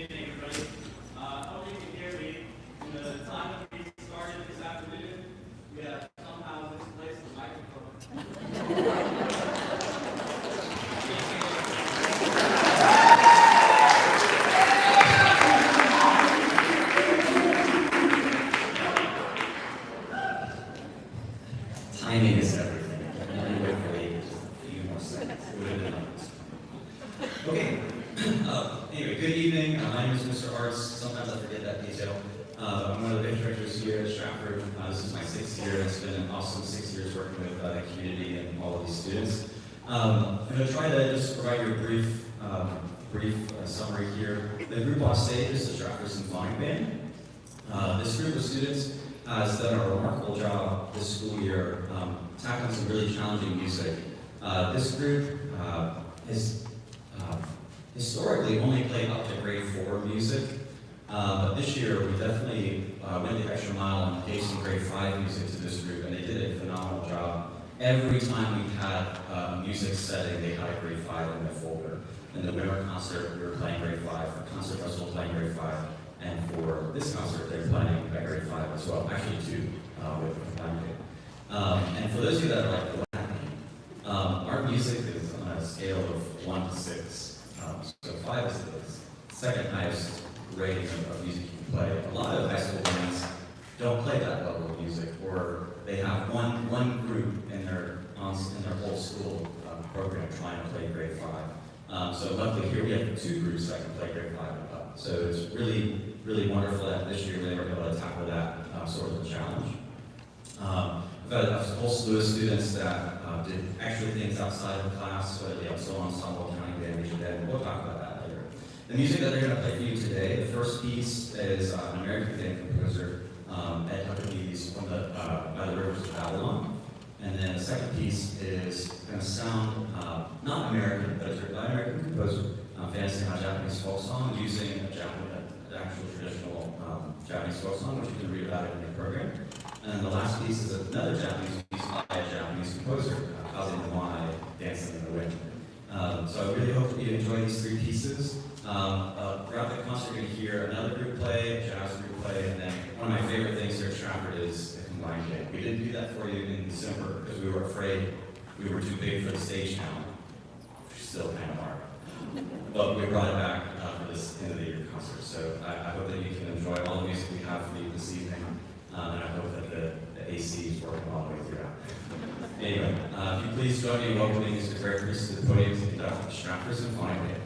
evening, everybody. I hope you can hear me. In the time that we started this afternoon, we have somehow misplaced the microphone. Timing is everything. I can only wait for just a few more seconds. It would have been nice. Okay. Anyway, good evening. My name is Mr. Arts. Sometimes I forget that detail. I'm one of the band directors here at Stratford. This is my 6th year. It's been an awesome 6 years working with the community and all of these students. I'm going to try to just provide you a brief summary here. The group on stage is the Stratford Symphonic Band. This group of students has done a remarkable job this school year tackling some really challenging music. This group has historically only played up to grade 4 music, but this year we definitely went the extra mile and gave some grade 5 music to this group, and they did a phenomenal job. Every time we had a music setting, they had a grade 5 in their folder. In the winter concert, we were playing grade 5, for concert festival playing grade 5, and for this concert, they're playing at grade 5 as well, actually 2 with the time kit. And for those of you that are like, what happened? Our music is on a scale of 1 to 6. So 5 is the second highest rating of music you can play. A lot of high school bands don't play that level of music, or they have one group in their whole school program trying to play grade 5. So luckily here we have 2 groups that can play grade 5 and up. So it's really, really wonderful that this year they were able to tackle that sort of a challenge. We've had a whole slew of students that did extra things outside of class, whether they have solo ensemble, counting band, music band. We'll talk about that later. The music that they're going to play for you today, the first piece is an American band composer, Ed Huckabee's from By the Rivers of Babylon. And then the second piece is going to sound not American, but it's written by an American composer, fantasy on a Japanese folk song, using an actual traditional Japanese folk song, which you can read about it in the program. And the last piece is another Japanese piece by a Japanese composer, Kaze no Moai, Dancing in the Wind. So I really hope that you enjoy these 3 pieces. Throughout the concert, you're going to hear another group play, a jazz group play, and then one of my favorite things here at Stratford is the combined band. We didn't do that for you in December because we were afraid we were too big for the stage now. We still kind of are. But we brought it back for this end of the year concert. So I hope that you can enjoy all the music we have for you this evening. And I hope that the AC is working all the way throughout. Anyway, if you please join me in welcoming Mr. Greg Priest to the podium to conduct the Stratford Symphonic Band.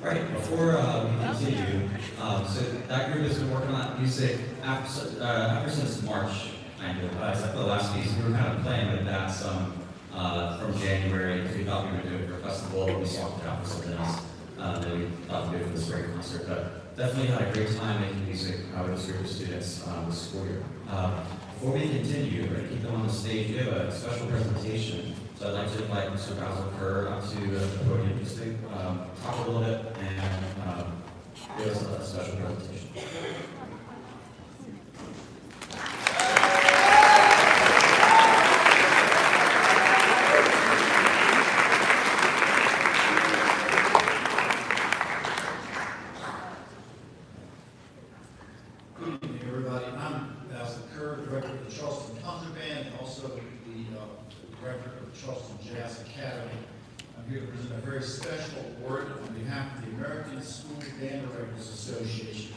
All right, before we continue, so that group has been working on music ever since March, kind of. Except for the last piece, we were kind of playing with that some from January because we thought we were doing it for a festival. We swapped it out for something else. Then we thought we'd do it for this great concert. But definitely had a great time making music with this group of students this school year. Before we continue, we're going to keep them on the stage. We have a special presentation. So I'd like to invite Mr. Basil Kerr up to the podium just to talk a little bit and give us a special presentation. director of the Charleston Band, and also the director of the Charleston Jazz Academy. I'm here to present a very special award on behalf of the American School Band Directors Association.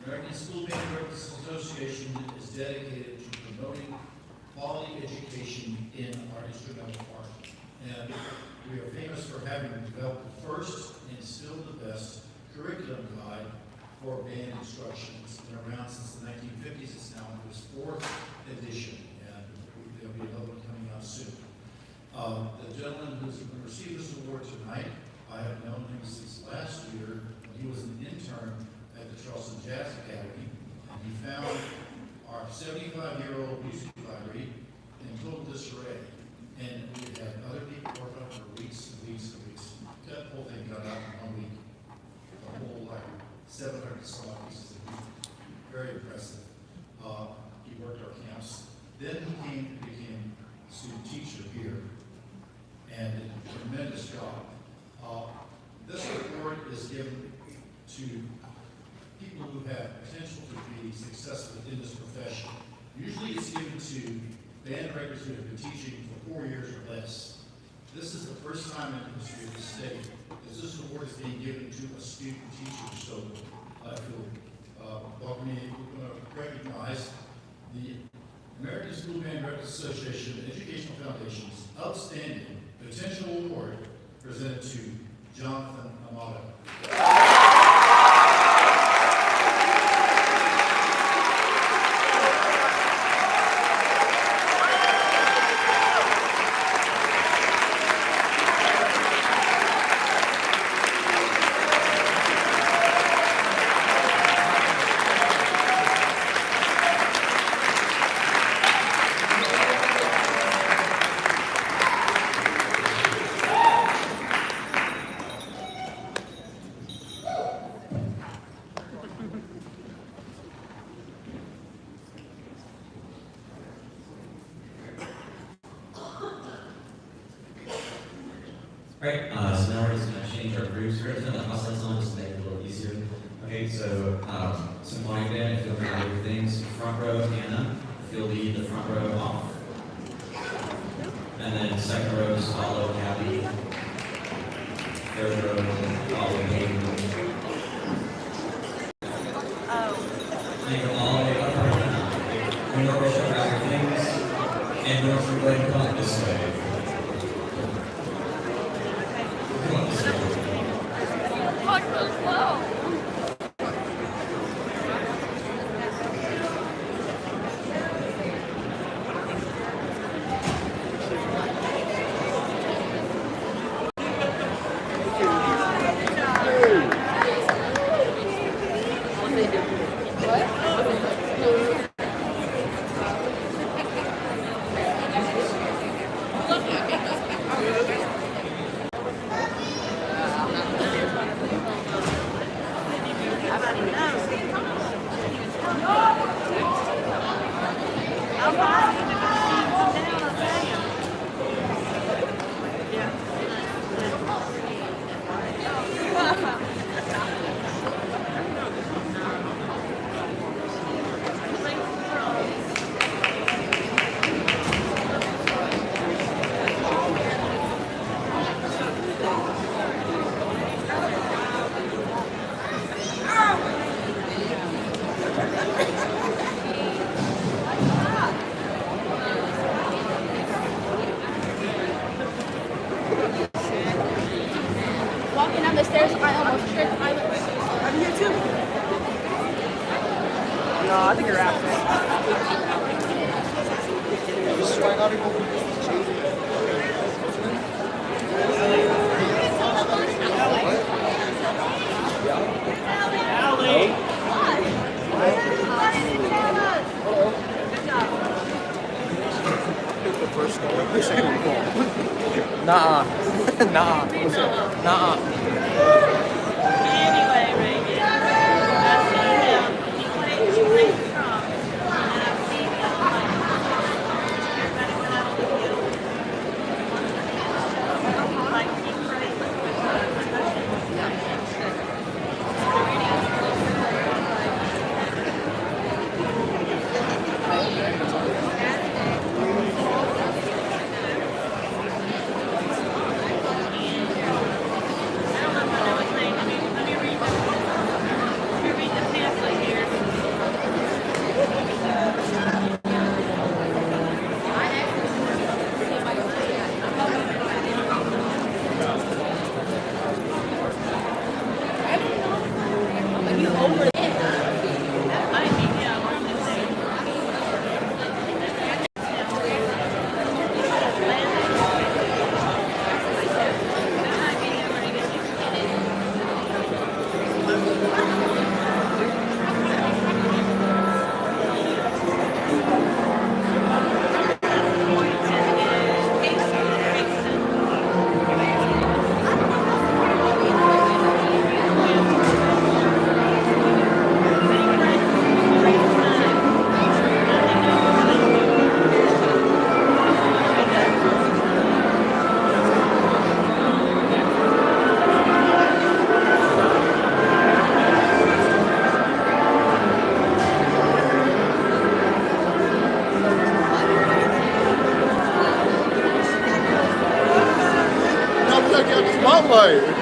The American School Band Directors Association is dedicated to promoting quality education in our instrumental art. And we are famous for having developed the first and still the best curriculum guide for band instruction. It's been around since the 1950s. It's now in its 4th edition, and there'll be another one coming out soon. The gentleman who's going to receive this award tonight, I have known him since last year when he was an intern at the Charleston Jazz Academy, and he found our 75-year-old music library in total disarray. And we had other people work on it for weeks and weeks and weeks. That whole thing got out in 1 week. The whole library, 700 some odd pieces of music. Very impressive. He worked our camps. Then he came and became a student teacher here, and did a tremendous job. This award is given to people who have potential to be successful in this profession. Usually it's given to band directors who have been teaching for 4 years or less. This is the first time in the history of the state that this award is being given to a student teacher. So I feel welcoming to recognize the American School Band Directors Association Educational Foundation's Outstanding Potential Award presented to Jonathan Amato. Alright, so now we're just going to change our group script and the house lights on just to make it a little easier. Okay, so symphonic band, if you'll remember your things. Front row, Hannah, if you'll lead the front row off. And then second row, just follow Gabby. Third row, follow Hayden. And go all the way up right now. When you're ready to grab your things, and don't forget to come this way. Walking down the stairs, I almost tripped. I'm here too. No, I think you're after. Nah. Nah. Nah. Anyway, Reagan, I see him. He plays drum, and I see him everybody went out on the hill. Like he plays with percussion. spotlight.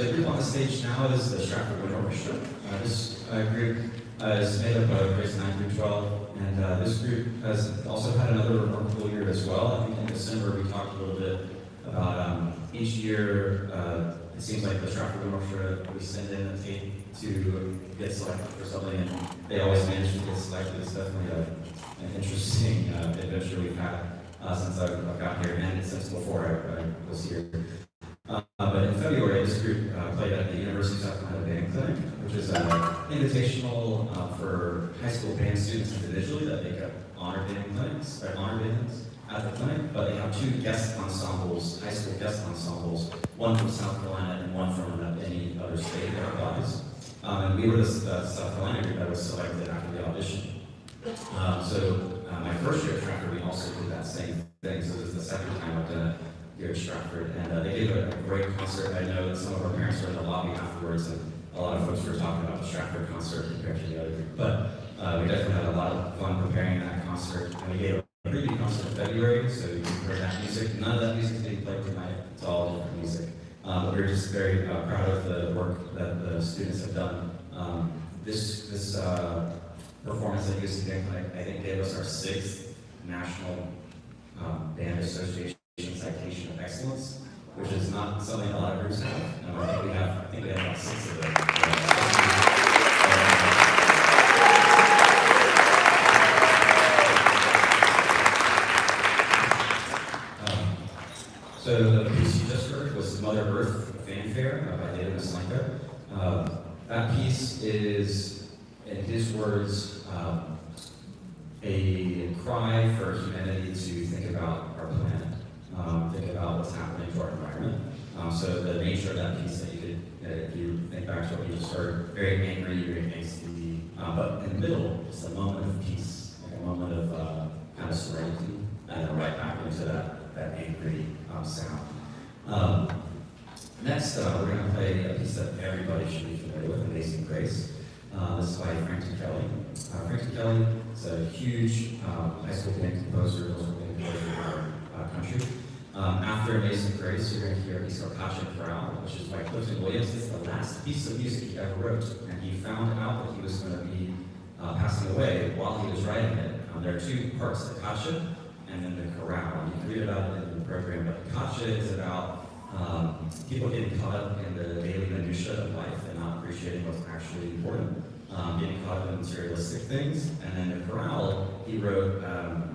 the group on the stage now is the Stratford Band Orchestra. This group is made up of grades 9 through 12, and this group has also had another remarkable year as well. I think in December we talked a little bit about each year. It seems like the Stratford Band Orchestra, we send in a tape to get selected for something, and they always manage to get selected. It's definitely an interesting adventure we've had since I've got here, and since before I was here. But in February, this group played at the University of South Carolina Band Clinic, which is an invitational for high school band students individually that make up honor band clinics, or honor bands at the clinic. But they have two guest ensembles, high school guest ensembles, one from South Carolina and one from any other state that applies. And we were the South Carolina group that was selected after the audition. My first year at Stratford, we also did that same thing. So this is the second time I've done it here at Stratford, and they gave a great concert. I know that some of our parents were in the lobby afterwards, and a lot of folks were talking about the Stratford concert compared to the other group. But we definitely had a lot of fun preparing that concert, and we gave a preview concert in February, so you can hear that music. None of that music is being played tonight. It's all different music. But we're just very proud of the work that the students have done. This performance at UC Band Clinic, I think, gave us our 6th National Band Association Citation of Excellence, which is not something a lot of groups have. I think we have about 6 of them. So the piece you just heard was Mother Earth Fanfare by David Maslenko. That piece is, in his words, a cry for humanity to think about our planet, think about what's happening to our environment. So the nature of that piece that you could, if you think back to what you just heard, very angry, very angsty, but in the middle, it's a moment of peace, like a moment of kind of serenity, and then right back into that angry sound. Next, we're going to play a piece that everybody should be familiar with, Amazing Grace. This is by Franklin Kelly. Franklin Kelly is a huge high school band composer, also band composer in our country. After Amazing Grace, you're going to hear East Arcadia Chorale, which is by Clifton Williams. It's the last piece of music he ever wrote, and he found out that he was going to be passing away while he was writing it. There are 2 parts, the Caccia and then the chorale. You can read about it in the program, but the Caccia is about people getting caught up in the daily minutiae of life and not appreciating what's actually important, getting caught up in materialistic things. And then the chorale he wrote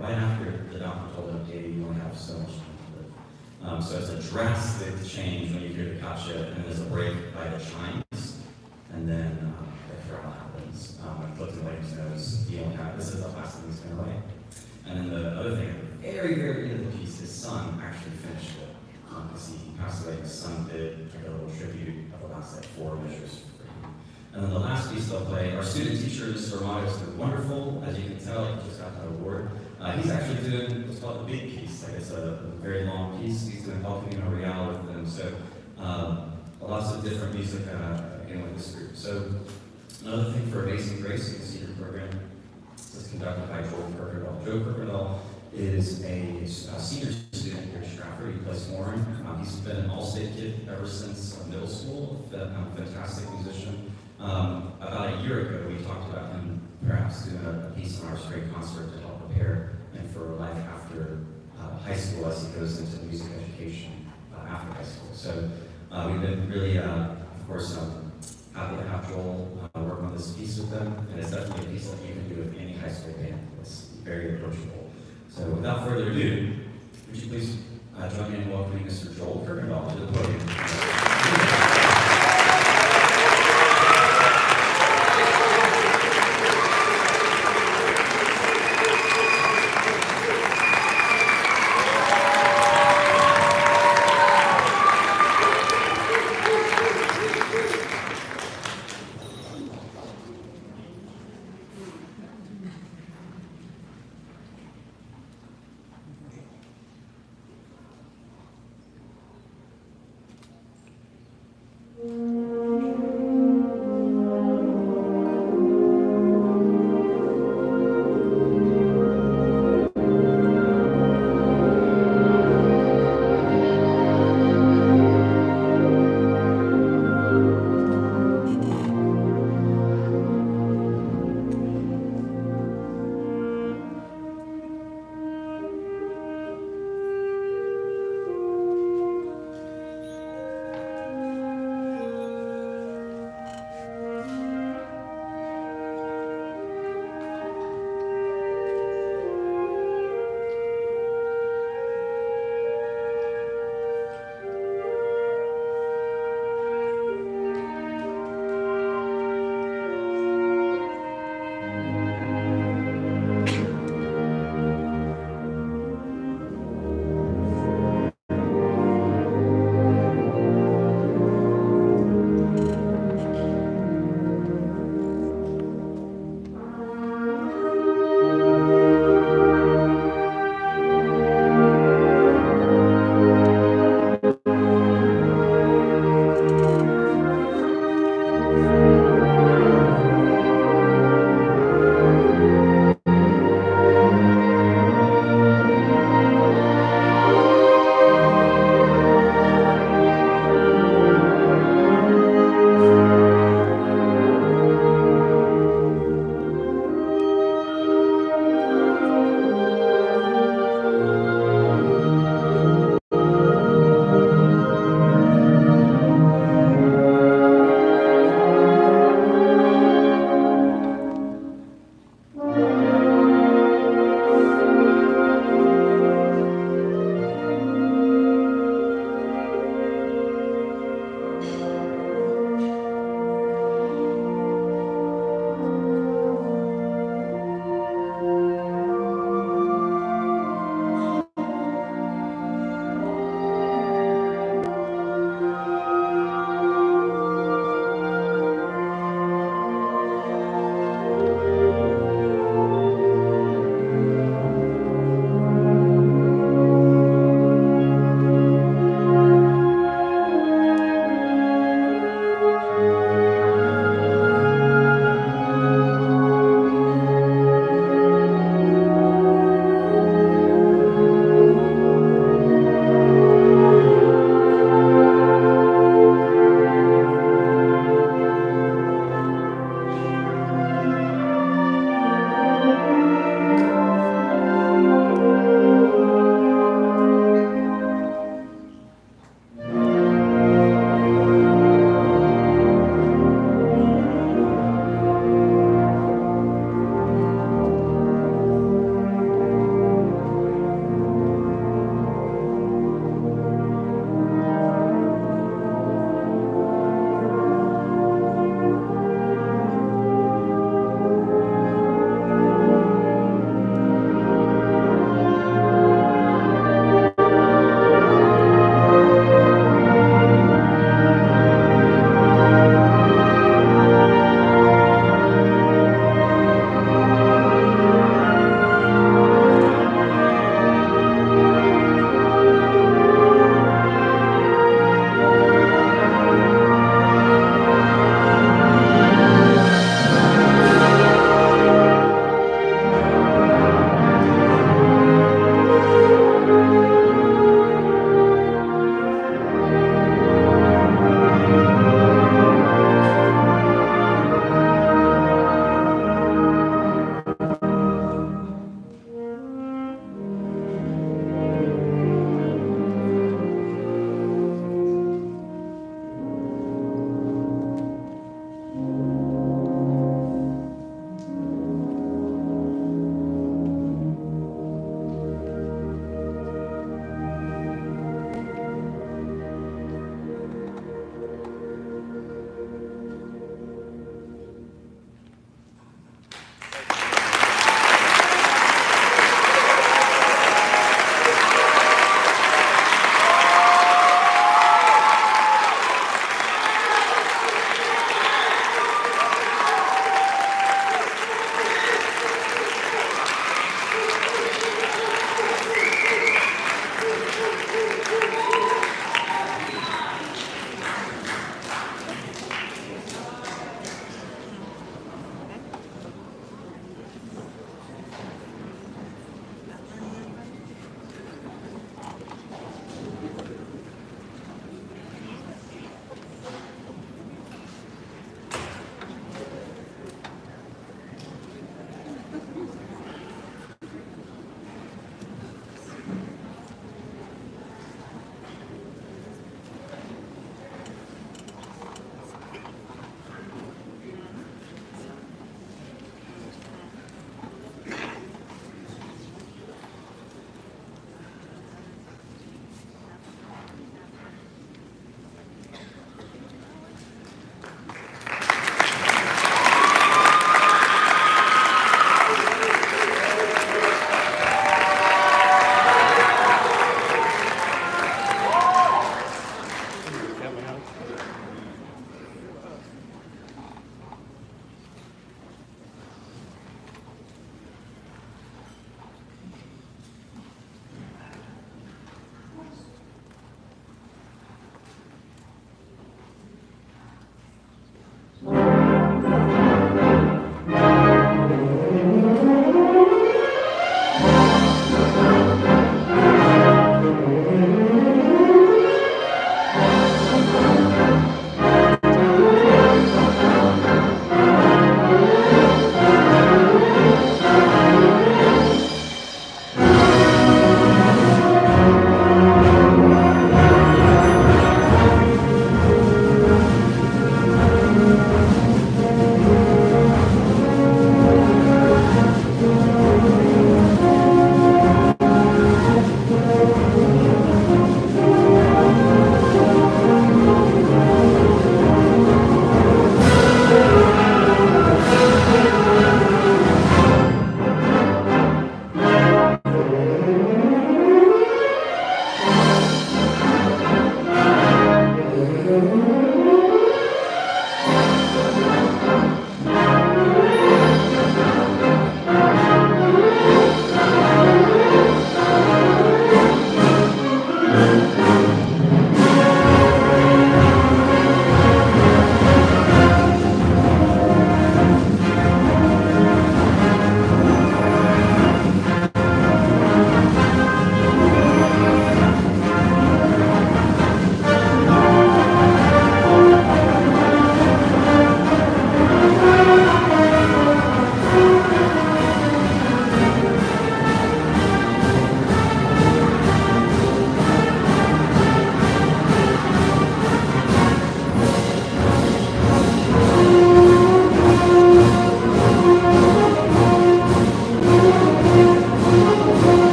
right after the doctor told him, "Hey, you only have so much time to live." So it's a drastic change when you hear the Caccia, and there's a break by the chimes, and then the chorale happens. When Clifton Williams knows he only has, this is the last thing he's going to write. And then the other thing, at the very, very end of the piece, his son actually finished it. Because he passed away, his son did like a little tribute of the last 4 measures for him. And then the last piece they'll play, our student teacher, Mr. Romano, is wonderful. As you can tell, he just got that award. He's actually doing what's called the big piece. Like it's a very long piece. He's doing El Camino Real with them. So lots of different music again with this group. So another thing for Amazing Grace, you can see your program. It's conducted by Joel Kirkendall. Joe Kirkendall is a senior student here at Stratford. He plays horn. He's been an all-state kid ever since middle school. A fantastic musician. About a year ago, we talked about him perhaps doing a piece on our spring concert to help prepare him for life after high school as he goes into music education after high school. So we've been really, of course, happy to have Joel work on this piece with them. And it's definitely a piece that you can do with any high school band. It's very approachable. So without further ado, would you please join me in welcoming Mr. Joel Kirkendall to the podium.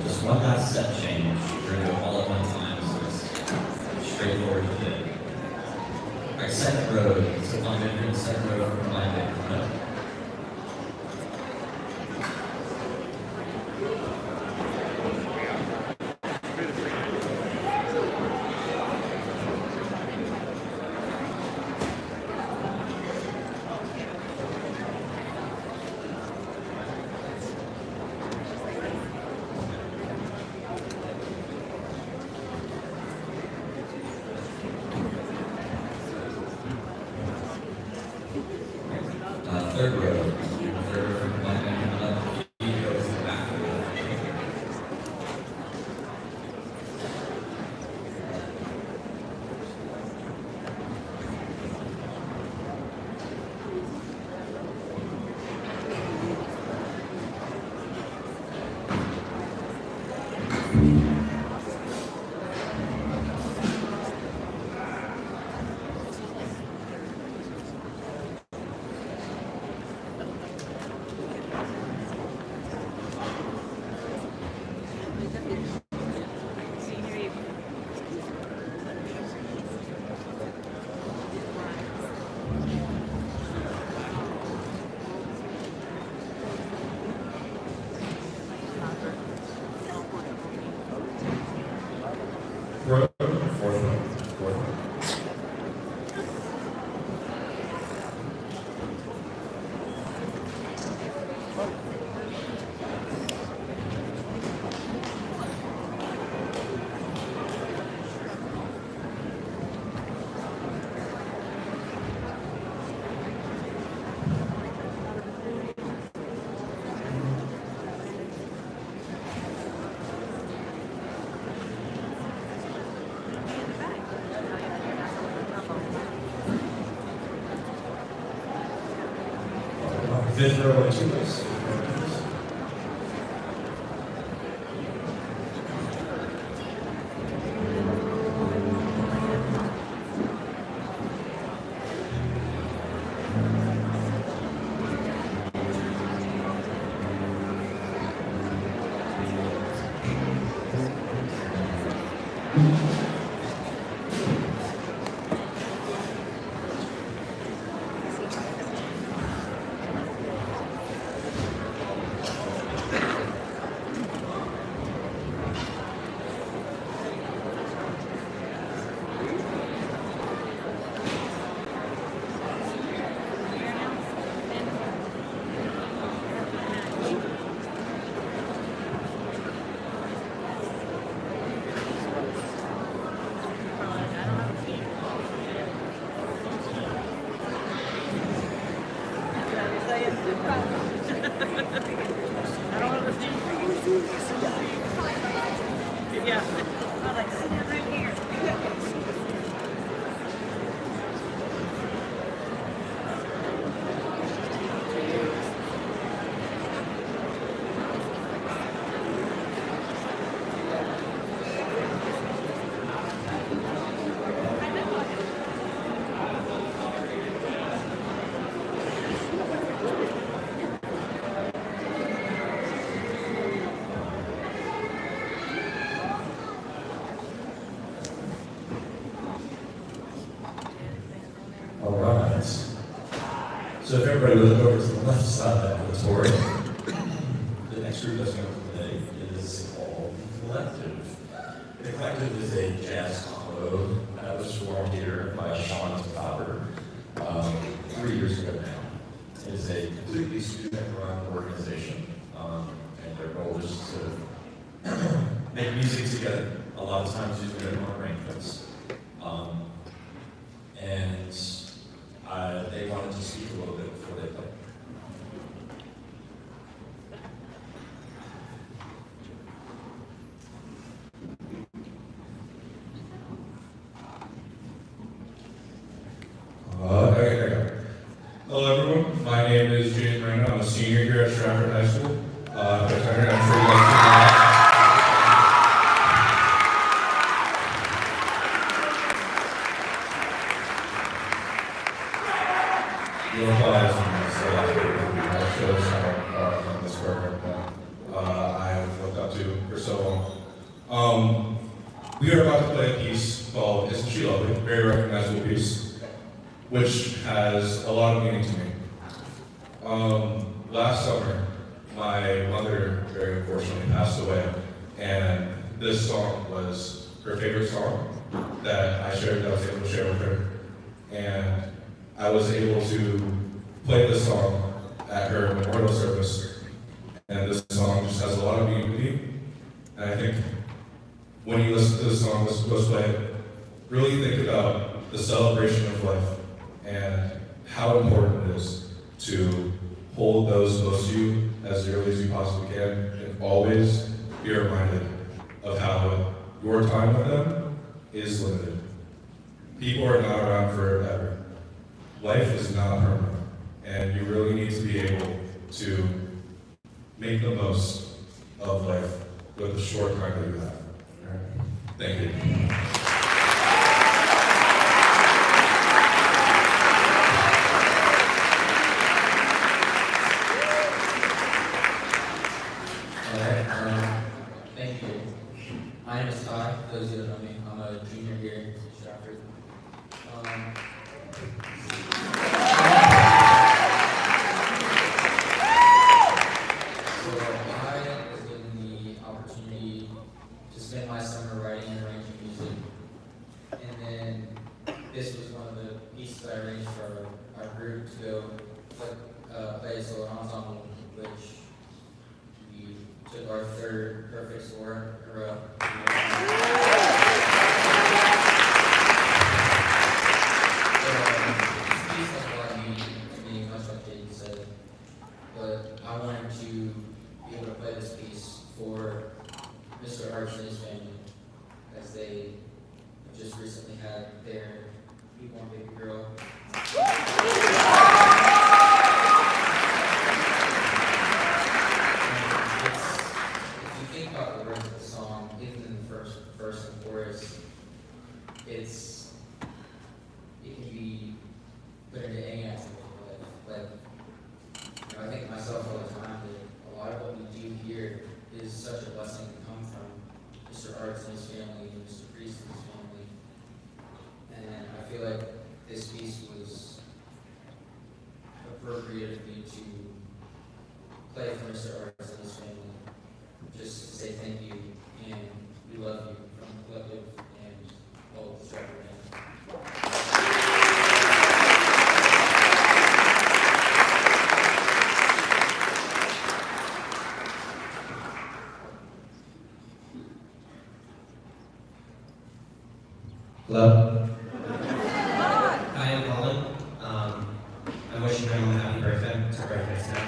Just one last step change. We're gonna go all at one time, so it's straightforward to fit. All right, second row. So I'm going to do the second row from my bit. third row. Third line and let the feet go to the back of the row. Senior evening. Row, fourth row, fourth row. Fifth row and two rows. Yeah. I like sitting right here. All right. So if everybody would look over to the left side of the auditorium, the next group that's going to play is called Collective. The Collective is a jazz combo that was formed here by Sean Topper 3 years ago now. It is a completely student-run organization, and their goal is to make music together. A lot of times using their own arrangements. And they wanted to speak a little bit before they play. There you go. Hello everyone, my name is James Randall. I'm a senior here at Stratford High School. I'm sure you guys know. You'll apply some shows on this program that I've looked up to for so long. We are about to play a piece called Isn't She Lovely? Very recognizable piece, which has a lot of meaning to me. Last summer, my mother very unfortunately passed away, and this song was her favorite song that I was able to share with her. And I was able to play this song at her memorial service, and this song just has a lot of meaning to me. And I think when you listen to this song, let's play it, really think about the celebration of life and how important it is to hold those close to you as dearly as you possibly can, and always be reminded of how your time with them is limited. People are not around forever. Life is not permanent, and you really need to be able to make the most of life with the short time that you have. All right? Thank you. Thank you. My name is Ty. Those who don't know me, I'm a junior here at Stratford. So I was given the opportunity to spend my summer writing and arranging music, and then this was one of the pieces I arranged for our group to go play a solo ensemble, which we took our third perfect score in a row. This piece has a lot of meaning to me, much like Jaden said, but I wanted to be able to play this piece for Mr. Arts and his family, as they just recently had their newborn baby girl. If you think about the words of the song, even in the first verse and chorus, it can be put into any aspect of life. Like, I think of myself all the time that a lot of what we do here is such a blessing to come from Mr. Arts and his family and Mr. Priest and his family. And I feel like this piece was appropriate for me to play for Mr. Arts and his family. Just to say thank you, and we love you from the collective and all the Stratford Band. Hello. I am Colin. I'm wishing everyone a happy birthday. It's her birthday today.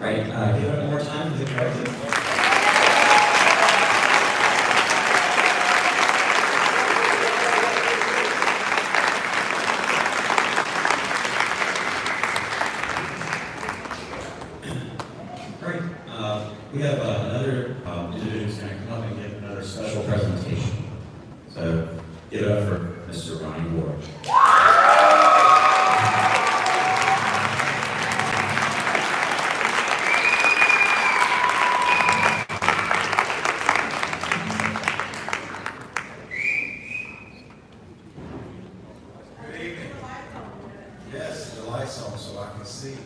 right, give it one more time for the corrective. Great. We have another individual who's going to come up and give another special presentation. So give it up for Mr. Ronnie Ward. Good evening. Yes, the lights on so I can see.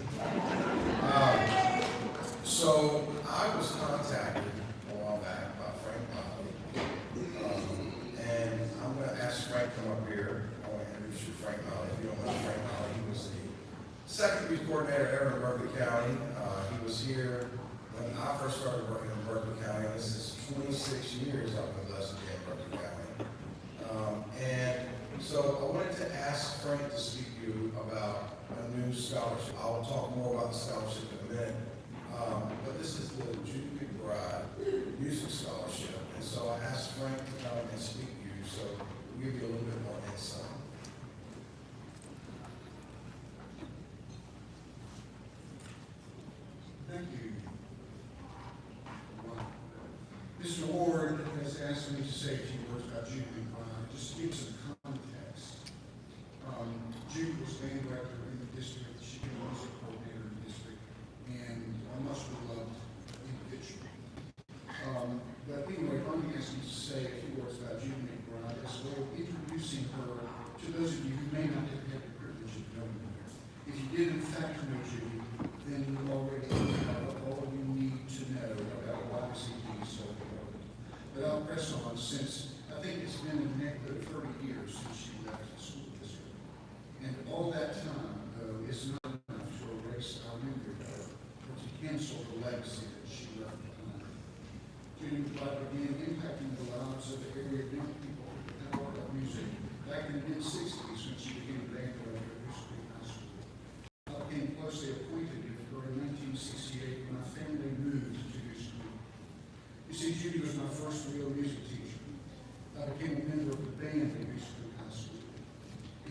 So I was contacted a while back by Frank Molly. And I'm going to ask Frank to come up here. I want to introduce you to Frank Molly. If you don't know Frank Molly, he was the second youth coordinator ever in Berkeley County. He was here when I first started working in Berkeley County. This is 26 years I've been blessed to be in Berkeley County. And so I wanted to ask Frank to speak to you about a new scholarship. I will talk more about the scholarship in a minute. But this is the Judy McBride Music Scholarship. And so I asked Frank to come and speak to you, so we'll give you a little bit more insight. Thank you. Mr. Ward has asked me to say a few words about Judy McBride, just to give some context. Judy was band director in the district, she was music coordinator in the district, and a much beloved individual. But anyway, I'm going to ask you to say a few words about Judy McBride as well, introducing her to those of you who may not have had the privilege of knowing her. If you did in fact know Judy, then you already have all you need to know about why this evening is so important. But I'll press on, since I think it's been a neighborhood 30 years since she left the school district. And all that time, though, is not enough to erase our memory of her, or to cancel the legacy that she left behind. Judy McBride began impacting the lives of the area of young people with the power of music back in the mid-60s when she became band director at Goose Creek High School. I became closely acquainted with her in 1968 when my family moved to Goose Creek. You see, Judy was my first real music teacher. I became a member of the band at Goose Creek High School.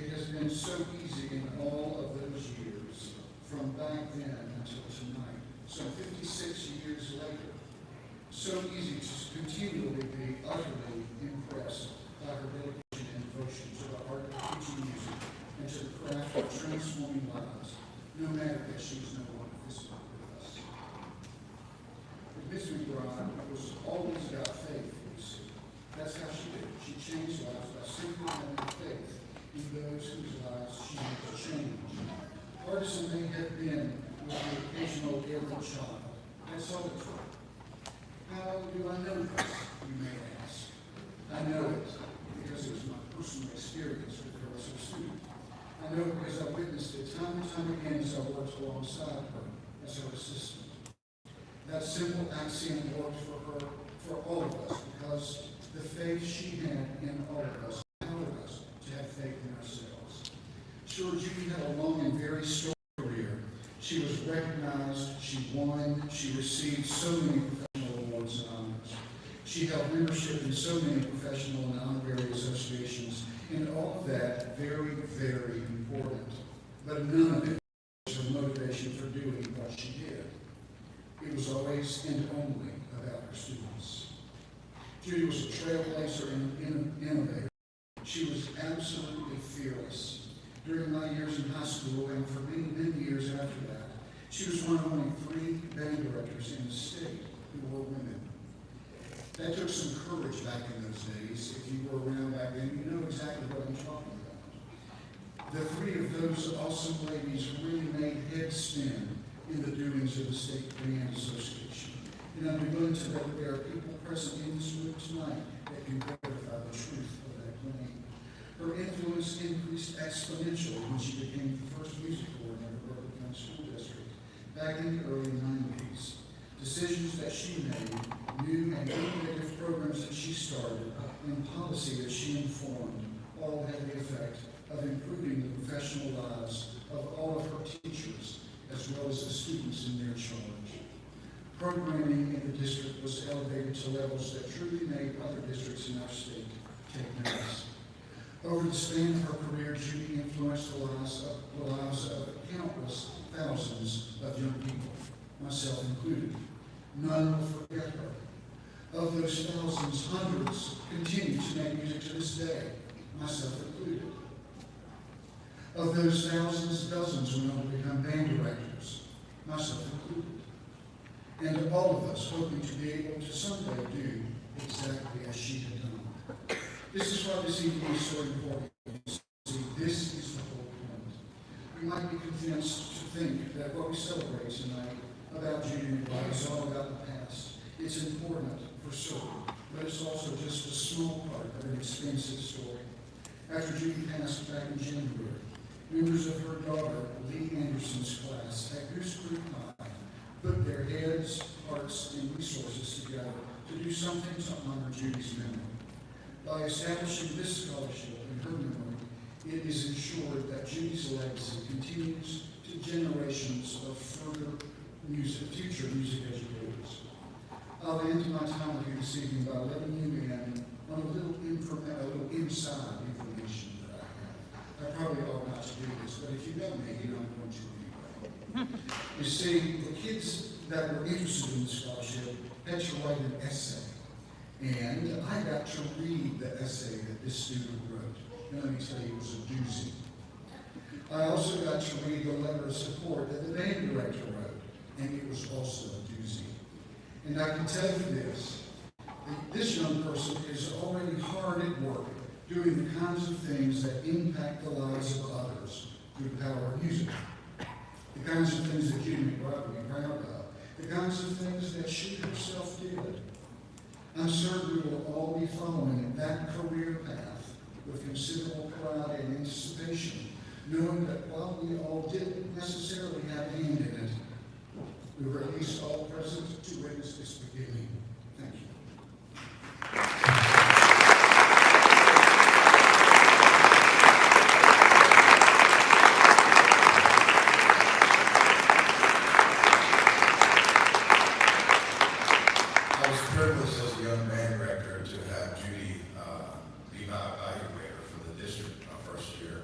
It has been so easy in all of those years, from back then until tonight, so 56 years later, so easy to continually be utterly impressed by her dedication and devotion to the art of teaching music and to the craft of transforming lives, no matter that she is no longer physically with us. But Miss McBride was always about faith, you see. That's how she did it. She changed lives by simply having faith in those whose lives she wanted to change. Partisan may have been with the occasional errant child. That's all it's right. How do I know this, you may ask? I know it because it was my personal experience with her as a student. I know it because I witnessed it time and time again as I worked alongside her as her assistant. That simple axiom worked for her, for all of us, because the faith she had in all of us empowered us to have faith in ourselves. Sure, Judy had a long and very storied career. She was recognized, she won, she received so many professional awards and honors. She held membership in so many professional and honorary associations, and all of that very, very important. But none of it was her motivation for doing what she did. It was always and only about her students. Judy was a trailblazer and innovator. She was absolutely fearless. During my years in high school, and for many, many years after that, she was one of only 3 band directors in the state who were women. That took some courage back in those days. If you were around back then, you know exactly what I'm talking about. The 3 of those awesome ladies really made heads spin in the doings of the State Band Association. And I'm willing to bet there are people present in this room tonight that can verify the truth of that claim. Her influence increased exponentially when she became the first music coordinator of Berkeley County School District back in the early 90s. Decisions that she made, new and innovative programs that she started, and policy that she informed all had the effect of improving the professional lives of all of her teachers, as well as the students in their charge. Programming in the district was elevated to levels that truly made other districts in our state take notice. Over the span of her career, Judy influenced the lives of countless thousands of young people, myself included. None will forget her. Of those thousands, hundreds continue to make music to this day, myself included. Of those thousands, dozens went on to become band directors, myself included. And all of us hoping to be able to someday do exactly as she had done. This is why this evening is so important. See, this is the whole point. We might be convinced to think that what we celebrate tonight about Judy McBride is all about the past. It's important, for certain, but it's also just a small part of an expensive story. After Judy passed back in January, members of her daughter, Lee Anderson's class at Goose Creek High put their heads, hearts, and resources together to do something to honor Judy's memory. By establishing this scholarship in her memory, it is ensured that Judy's legacy continues to generations of future music educators. I'll end my time with you this evening by letting you in on a little inside information that I have. I probably ought not to do this, but if you know me, you know I'm going to anyway. You see, the kids that were interested in the scholarship had to write an essay. And I got to read the essay that this student wrote. And let me tell you, it was a doozy. I also got to read the letter of support that the band director wrote, and it was also a doozy. And I can tell you this, this young person is already hard at work doing the kinds of things that impact the lives of others through the power of music. The kinds of things that Judy McBride would be proud of. The kinds of things that she herself did. I'm certain we will all be following that career path with considerable pride and anticipation, knowing that while we all didn't necessarily have a hand in it, we were at least all present to witness this beginning. Thank you. Privileged as a young band director to have Judy be my evaluator for the district my first year,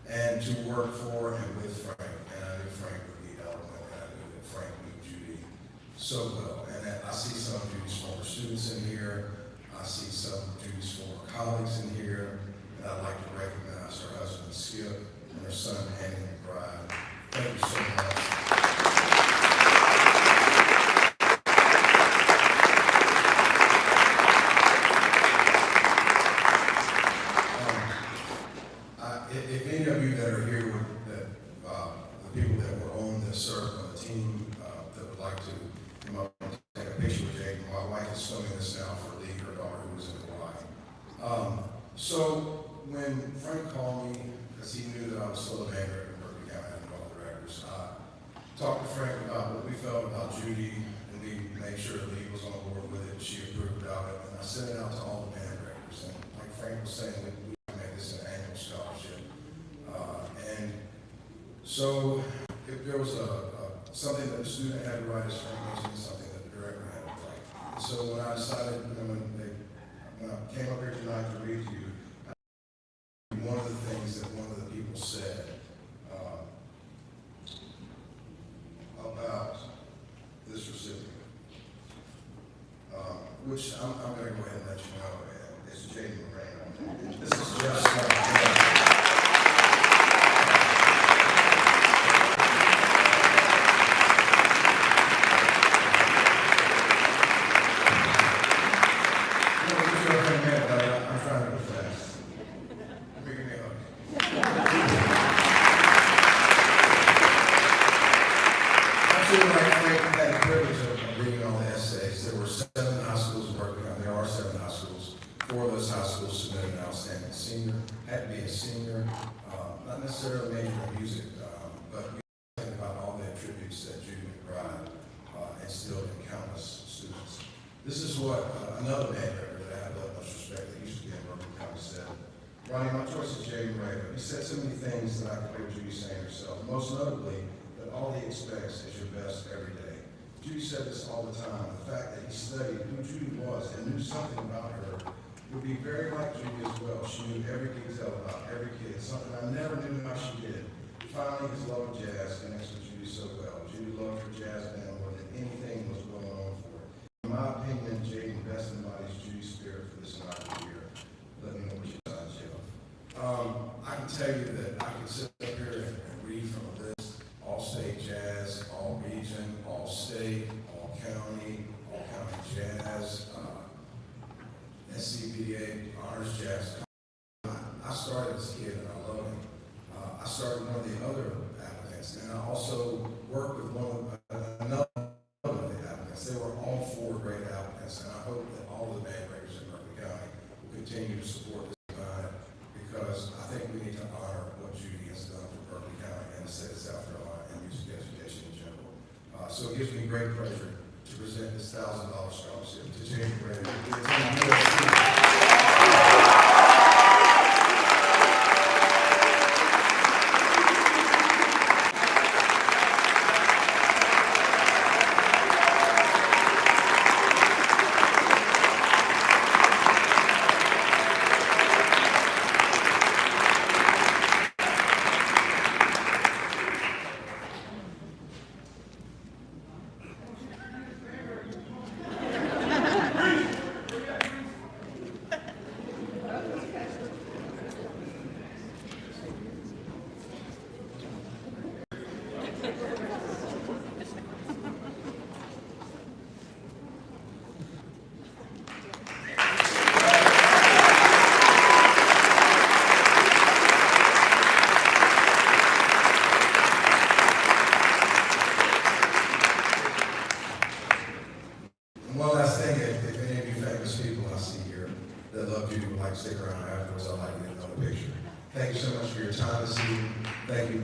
and to work for and with Frank. And I knew Frank would be eloquent, and I knew that Frank knew Judy so well. And I see some of Judy's former students in here. I see some of Judy's former colleagues in here, and I'd like to recognize her husband Skip and her son Andy McBride. Thank you so much. If any of you that are here, the people that were on the serve on the team that would like to come up and take a picture with Jake, my wife is filming this now for Lee, her daughter, who was in Hawaii. So when Frank called me, because he knew that I was still a band director in Berkeley County and all the directors, I talked to Frank about what we felt about Judy, and we made sure Lee was on board with it. She approved of it, and I sent it out to all the band directors. And like Frank was saying, we made this an annual scholarship. And so if there was something that the student had to write, as Frank mentioned, something that the director had to write. And so when I decided, when I came up here tonight to read to you, one of the things that one of the people said about this recipient, which I'm going to go ahead and let you know, it's Jaden Moreno. This is just most notably, that all he expects is your best every day. Judy said this all the time, the fact that he studied who Judy was and knew something about her would be very like Judy as well. She knew every detail about every kid, something I never knew how she did. Finally, his love of jazz connects with Judy so well. Judy loved her jazz band more than anything was going on for her. In my opinion, Jaden best embodies Judy's spirit for this night year. Let me know what you thought, Joe. I can tell you that I can sit up here and read from a list, all-state jazz, all-region, all-state, all-county jazz, SCBA, honors jazz. I started as a kid and I love it. I started one of the other applicants, and I also worked with another of the applicants. They were all four great applicants, and I hope that all of the band directors in Berkeley County will continue to support this event because I think we need to honor what Judy has done for Berkeley County and the state of South Carolina and music education in general. So it gives me great pleasure to present this $1,000 scholarship to Jamie Brady. One last thing, if any of you famous people I see here that love you would like to stick around afterwards, I'd like to get another picture. Thank you so much for your time this evening. Thank you,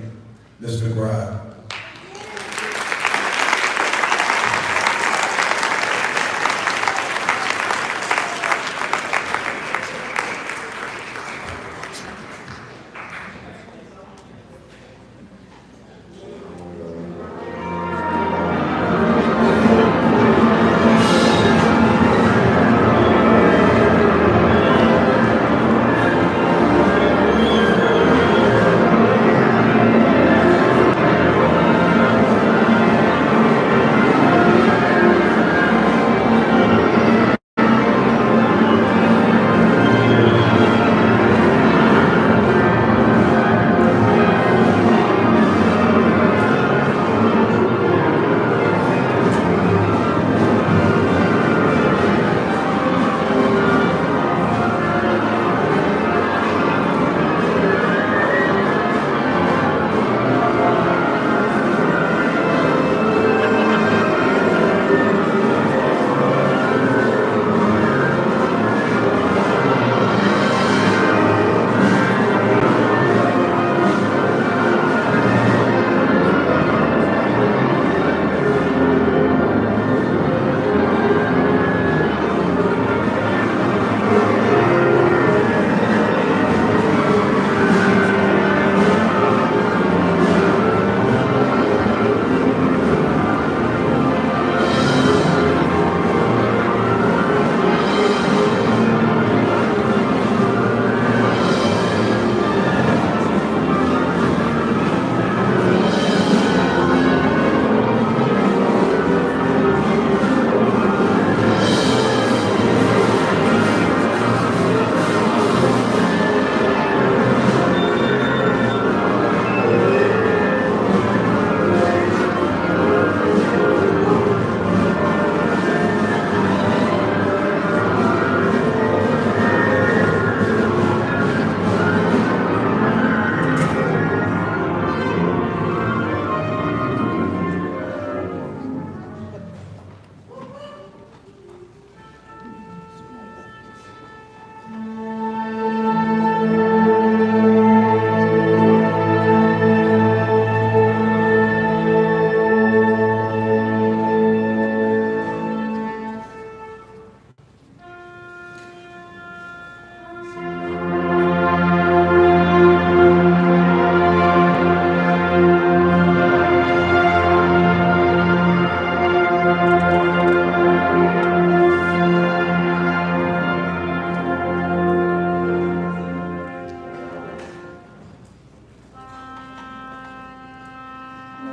Ms. McBride. All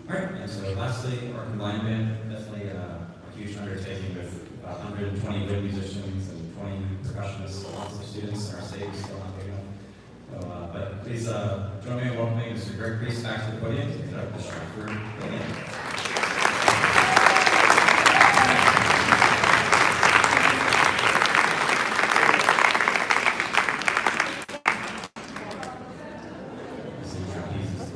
right, and so lastly, our combined band, definitely a huge undertaking with 120 good musicians and 20 percussionists, lots of students, and our stage is still not big enough. So, but please join me in welcoming Mr. Greg Priest back to the podium to conduct the Stratford Band. Some trapezes.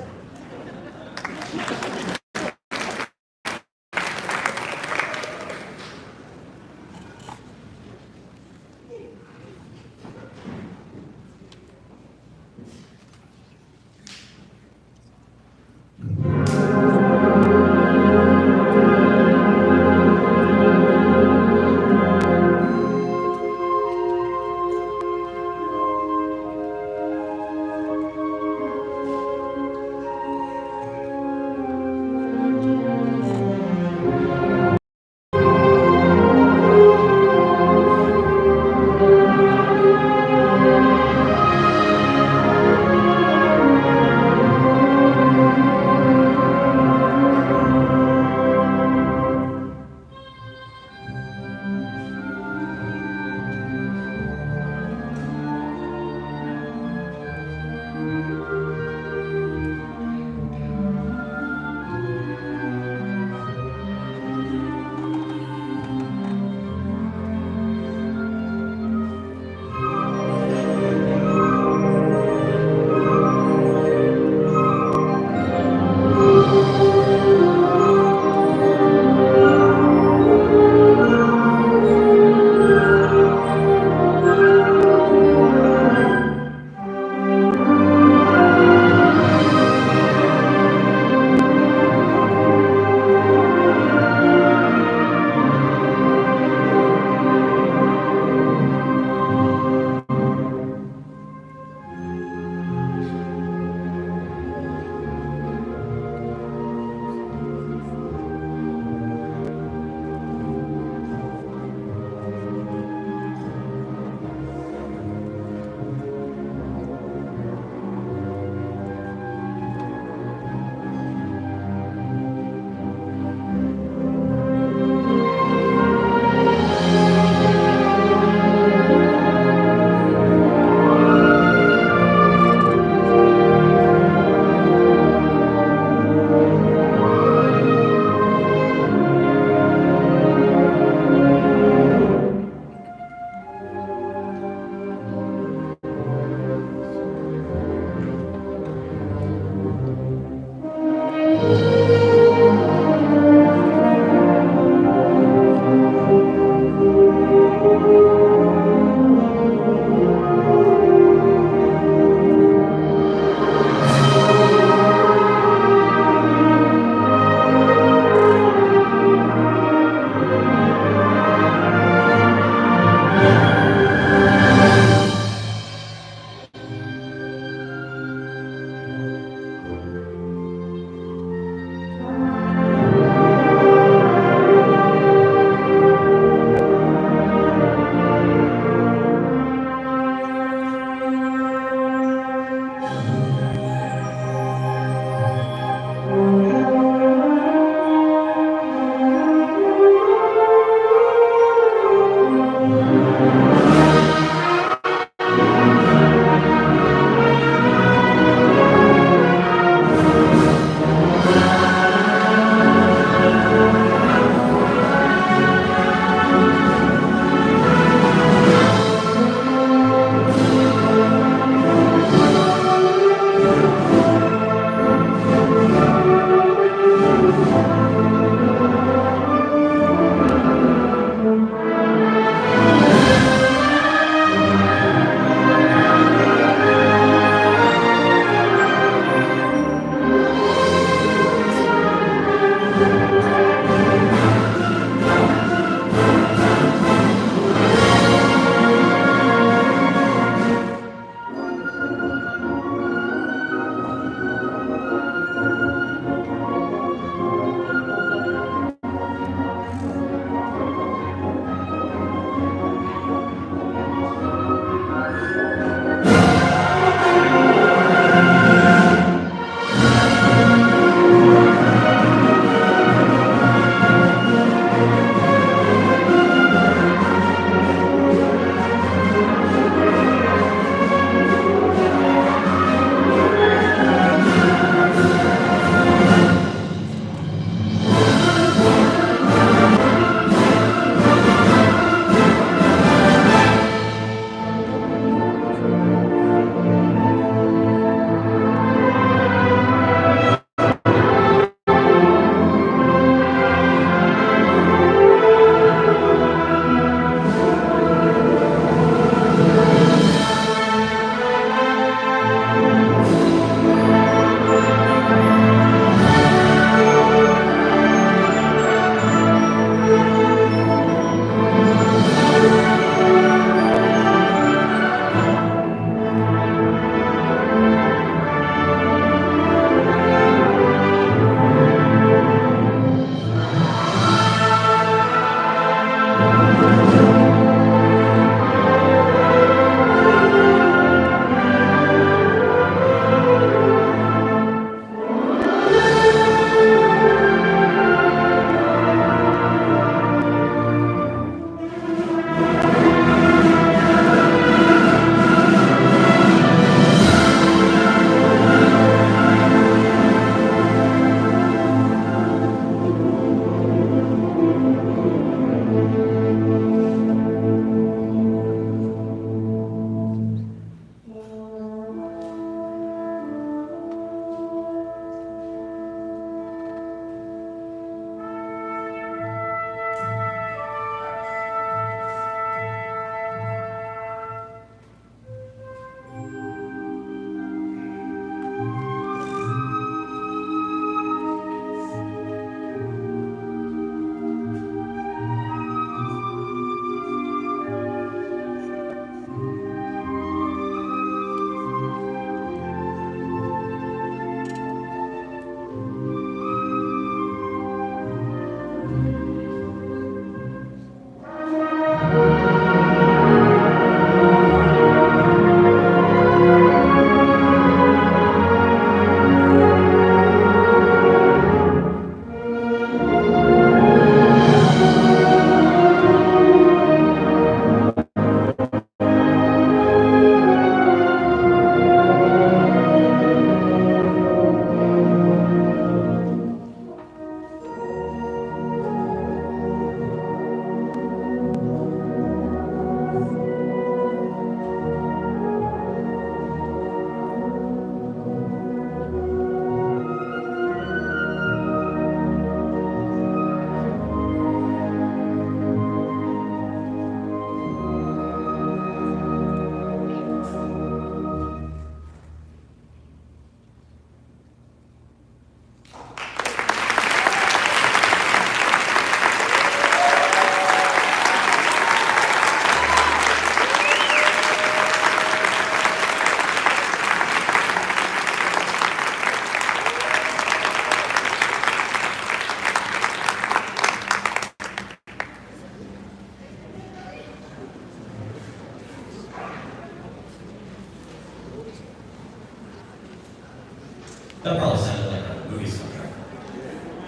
That probably sounded like a movie soundtrack,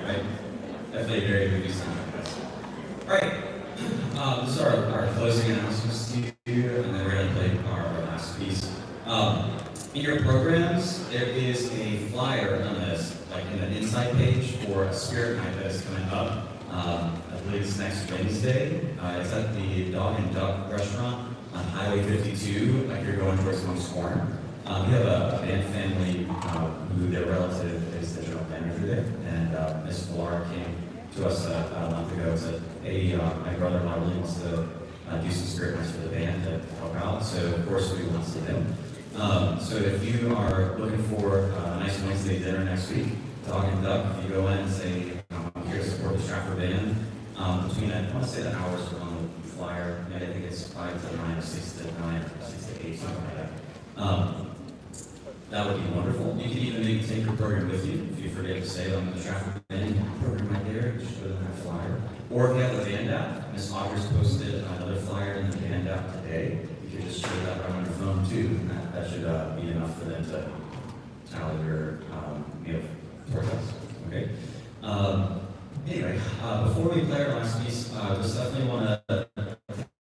right? Definitely a very movie soundtrack. All right, this is our closing announcements to you, and then we're going to play our last piece. In your programs, there is a flyer on this, like in the inside page for a spirit night that is coming up. I believe it's next Wednesday. It's at the Dog and Duck restaurant on Highway 52, like you're going towards Monk's Corner. We have a band family who their relative is the general manager there, and Miss Villar came to us about a month ago and said, hey, my brother-in-law really wants to do some spirit nights for the band to help out, so of course we want to see them. So if you are looking for a nice Wednesday dinner next week, Dog and Duck, if you go in and say, I'm here to support the Stratford Band, between, I want to say the hours are on the flyer, maybe I think it's 5 to 9 or 6 to 9 or 6 to 8, something like that. That would be wonderful. You can even maybe take your program with you. If you forget to say on the Stratford Band program right there, you should put it on that flyer. Or if you have the band app, Ms. Augers posted another flyer in the band app today. You could just show that right on your phone too. And that should be enough for them to tally your towards us. Okay. Anyway, before we play our last piece, just definitely want to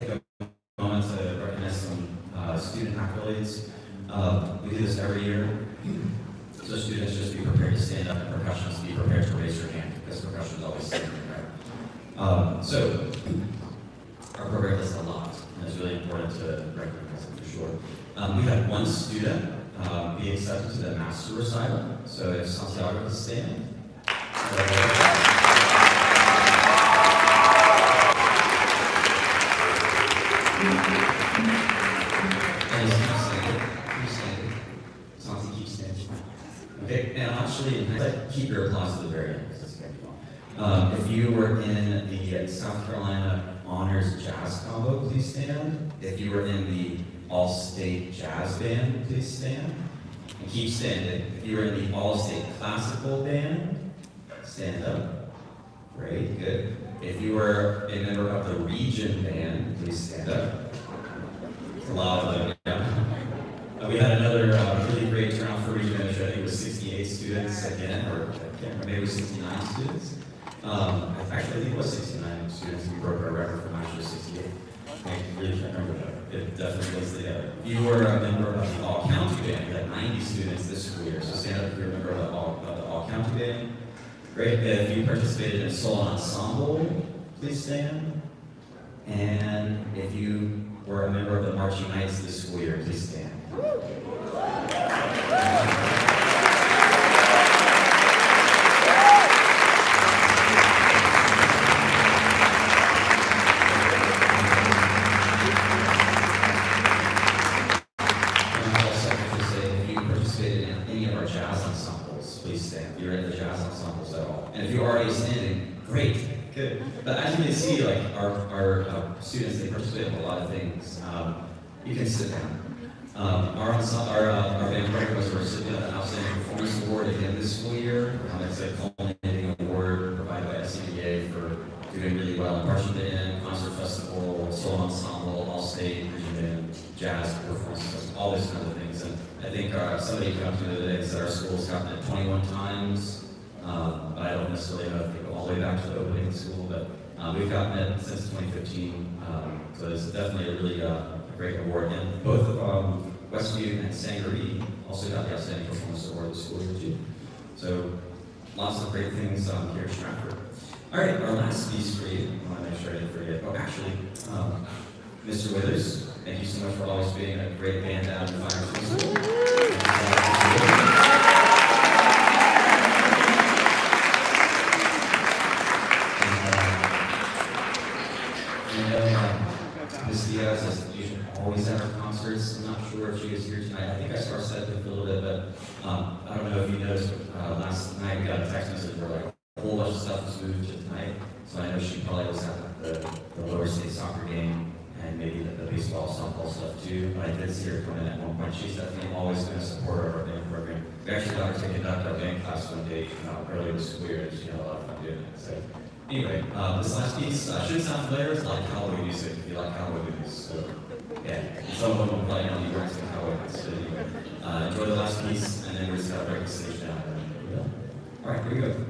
take a moment to recognize some student accolades. We do this every year. So students, just be prepared to stand up, and percussionists, be prepared to raise your hand, because percussion is always standing, right? So, our program does a lot, and it's really important to recognize it for sure. We had one student be accepted to the master recital, so if Santiago could stand. Okay, and actually, keep your applause to the very end, because it's going to be long. If you were in the South Carolina Honors Jazz Combo, please stand. If you were in the All-State Jazz Band, please stand. And keep standing. If you were in the All-State Classical Band, stand up. Great, good. If you were a member of the Region Band, please stand up. It's a lot of them, yeah. We had another really great turnout for Region Band, I think it was 68 students again, or I can't remember, maybe it was 69 students. Actually, I think it was 69 students. We broke our record from last year, 68. I really can't remember that. It definitely was together. If you were a member of the All-County Band, we had 90 students this school year, so stand up if you're a member of the All-County Band. Great. If you participated in a solo ensemble, please stand. And if you were a member of the Marching Knights this school year, please stand. But as you can see, like our students, they participate in a lot of things. You can sit down. Our band program was a recipient of the Outstanding Performance Award again this school year. It's a culminating award provided by SCBA for doing really well in marching band, concert festival, solo ensemble, all-state, region band, jazz performances, all those kinds of things. And I think somebody came up to me the other day and said our school's gotten it 21 times. But I don't necessarily know if they go all the way back to the opening of the school, but we've gotten it since 2015. So it's definitely a really great award. And both of Westview and Sangaree also got the Outstanding Performance Award this school year too. So lots of great things here at Stratford. All right, our last piece for you. I want to make sure I didn't forget. Oh, actually, Mr. Withers, thank you so much for always being a great band out in the Fire School. Ms. Diaz is usually always at our concerts. I'm not sure if she is here tonight. I think I started settling a little bit, but I don't know if you noticed, but last night we got a text message where like a whole bunch of stuff was moved to tonight. So I know she probably was at the lower state soccer game and maybe the baseball, softball stuff too. But I did see her come in at one point. She's definitely always been a supporter of our band program. We actually got her to conduct our band class one day earlier this school year, and she had a lot of fun doing it. So anyway, this last piece shouldn't sound familiar. It's like cowboy music if you like cowboy movies. So yeah, some of them will play on the American cowboy. So anyway, enjoy the last piece, and then we're just gonna break the stage down. All right, here we go.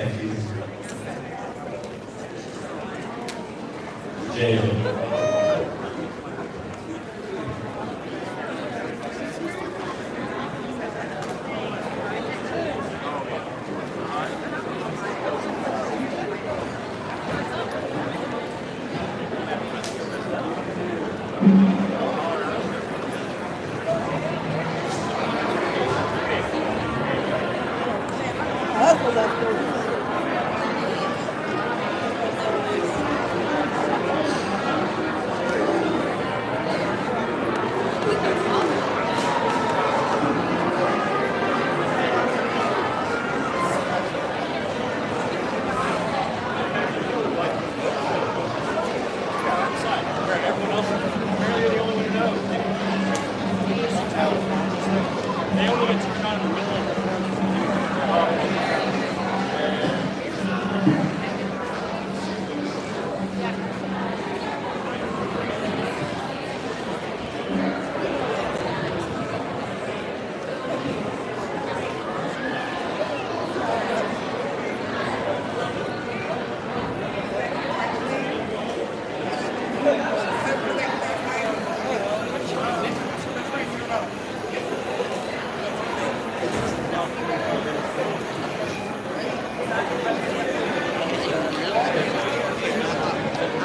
Thank you. Jay.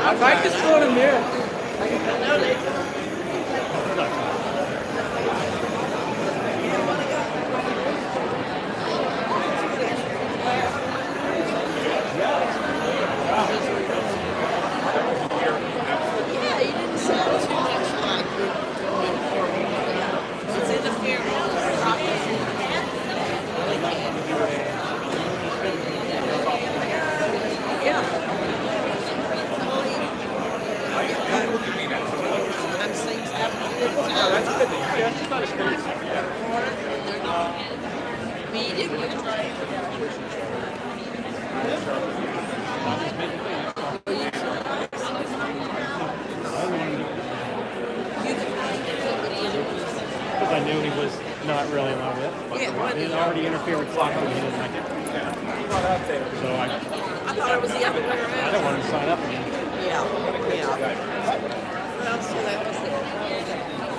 I practiced for a mirror. Yeah, he didn't sound too much like it's interfering with the process. Yeah. I'm saying it's having a good time. Meeting with Because I knew he was not really in love with it. Yeah, He had already interfered with soccer and he didn't like it. So I thought it was the other way I around. don't want him to sign up again. Yeah, yeah. Well, so that was it.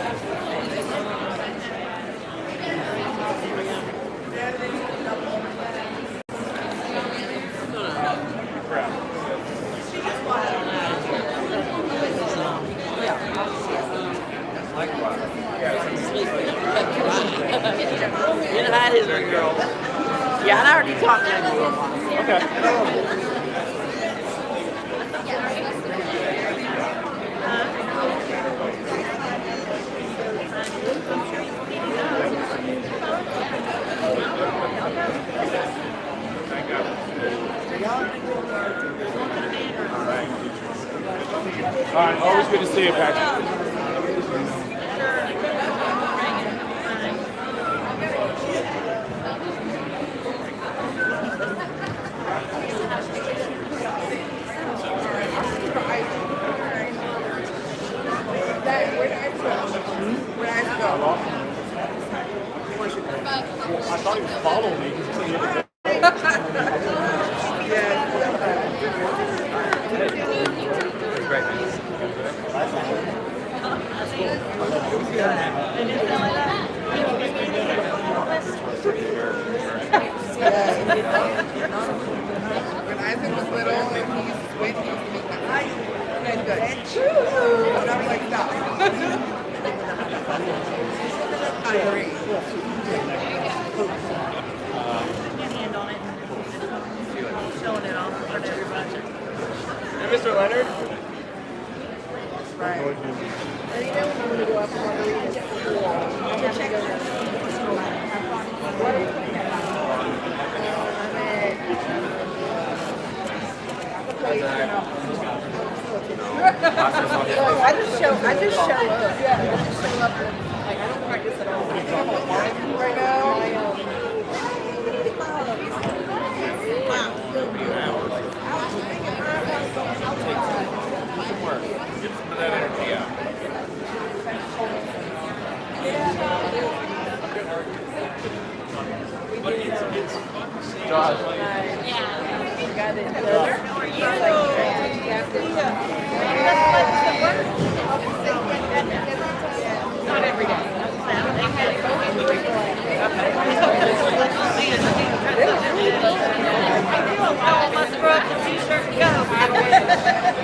You know, that is a girl. Yeah, I already talked to him for a while. Okay. All right, always good to see you, Patrick. I thought he was following me because he said he had to When Isaac was little and he used to switch, he used to make my eyes and go, and I'm like, stop. I agree. Hand on it. Showing it off for everybody. And Mr. Leonard? Right. And you know when I'm going to go up and read to check I just show up. Yeah, I just show up and like I don't practice at all. Right now. Get some of that energy out. Josh. Yeah. got it. Not every day. Oh, let's throw up the t-shirt and go.